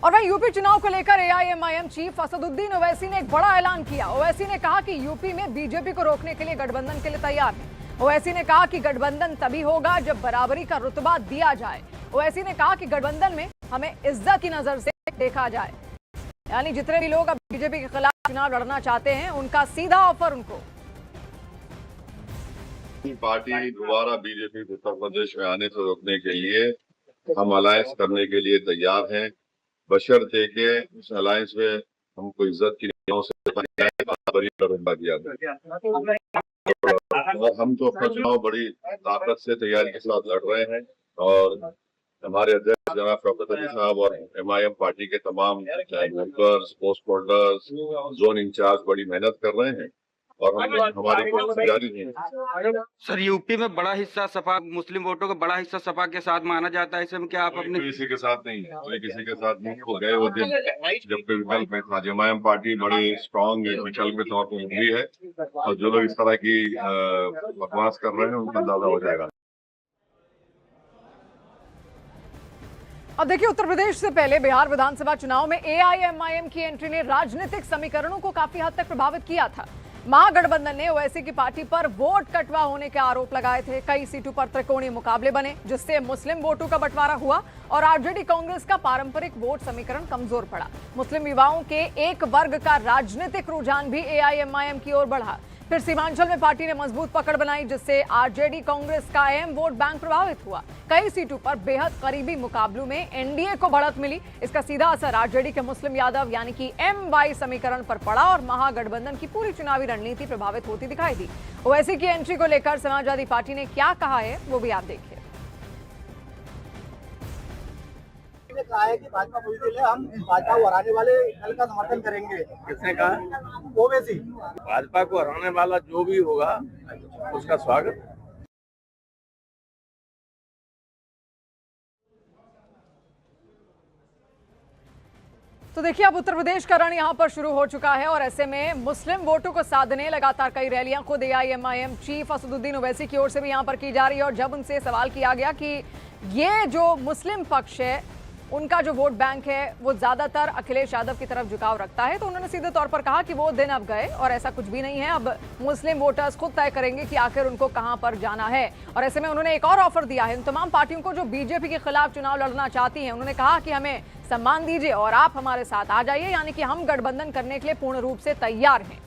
और वहीं यूपी चुनाव को लेकर एआईएमआईएम चीफ असदुद्दीन ओवैसी ने एक बड़ा ऐलान किया। ओवैसी ने कहा कि यूपी में बीजेपी को रोकने के लिए गठबंधन के लिए तैयार है। ओवैसी ने कहा कि गठबंधन तभी होगा जब बराबरी का रुतबा दिया जाए। ओवैसी ने कहा कि गठबंधन में हमें इज्जत की नजर से देखा जाए, यानी जितने भी लोग अब बीजेपी के खिलाफ चुनाव लड़ना चाहते हैं उनका सीधा ऑफर उनको। पार्टी दोबारा बीजेपी को उत्तर प्रदेश में आने से रोकने के लिए हम अलायंस करने के लिए तैयार हैं, बशर्ते के उस अलायंस में हमको इज्जत की निगाहों से बराबरी का रुतबा दिया जाए। और हम तो अपना चुनाव बड़ी ताकत से तैयारी के साथ लड़ रहे हैं और हमारे अध्यक्ष जनाब डॉक्टर सतीश साहब और एमआईएम पार्टी के तमाम workers, post holders, zone incharge बड़ी मेहनत कर रहे हैं और हमारी कोशिश जारी है। सर, यूपी में बड़ा हिस्सा सपा, मुस्लिम वोटों का बड़ा हिस्सा सपा के साथ माना जाता है, इसमें क्या आप अपने किसी के साथ नहीं, कोई किसी के साथ नहीं हो गए वो दिन जब कोई विकल्प में था। एमआईएम पार्टी बड़ी स्ट्रांग विकल्प के तौर पर उभरी है और जो लोग इस तरह की बकवास कर रहे हैं उनका अंदाजा हो जाएगा। अब देखिए, उत्तर प्रदेश से पहले बिहार विधानसभा चुनाव में एआईएमआईएम की एंट्री ने राजनीतिक समीकरणों को काफी हद तक प्रभावित किया था। महागठबंधन ने ओवैसी की पार्टी पर वोट कटवा होने के आरोप लगाए थे। कई सीटों पर त्रिकोणीय मुकाबले बने, जिससे मुस्लिम वोटों का बंटवारा हुआ और आरजेडी कांग्रेस का पारंपरिक वोट समीकरण कमजोर पड़ा। मुस्लिम युवाओं के एक वर्ग का राजनीतिक रुझान भी एआईएमआईएम की ओर बढ़ा। फिर सीमांचल में पार्टी ने मजबूत पकड़ बनाई, जिससे आरजेडी कांग्रेस का अहम वोट बैंक प्रभावित हुआ। कई सीटों पर बेहद करीबी मुकाबलों में एनडीए को बढ़त मिली। इसका सीधा असर आरजेडी के मुस्लिम यादव यानी कि एमवाई समीकरण पर पड़ा और महागठबंधन की पूरी चुनावी रणनीति प्रभावित होती दिखाई दी। ओवैसी की एंट्री को लेकर समाजवादी पार्टी ने क्या कहा है वो भी आप देखिए। कहा है कि भाजपा बुलंद है, हम भाजपा को हराने वाले दल का समर्थन करेंगे। किसने कहा? ओवैसी। भाजपा को हराने वाला जो भी होगा उसका स्वागत। तो देखिए, अब उत्तर प्रदेश का रण यहां पर शुरू हो चुका है और ऐसे में मुस्लिम वोटों को साधने लगातार कई रैलियां खुद एआईएमआईएम चीफ असदुद्दीन ओवैसी की ओर से भी यहां पर की जा रही है। और जब उनसे सवाल किया गया कि ये जो मुस्लिम पक्ष है उनका जो वोट बैंक है वो ज्यादातर अखिलेश यादव की तरफ झुकाव रखता है, तो उन्होंने सीधे तौर पर कहा कि वो दिन अब गए और ऐसा कुछ भी नहीं है। अब मुस्लिम वोटर्स खुद तय करेंगे कि आखिर उनको कहां पर जाना है। और ऐसे में उन्होंने एक और ऑफर दिया है उन तमाम पार्टियों को जो बीजेपी के खिलाफ चुनाव लड़ना चाहती हैं। उन्होंने कहा कि हमें सम्मान दीजिए और आप हमारे साथ आ जाइए, यानी कि हम गठबंधन करने के लिए पूर्ण रूप से तैयार हैं।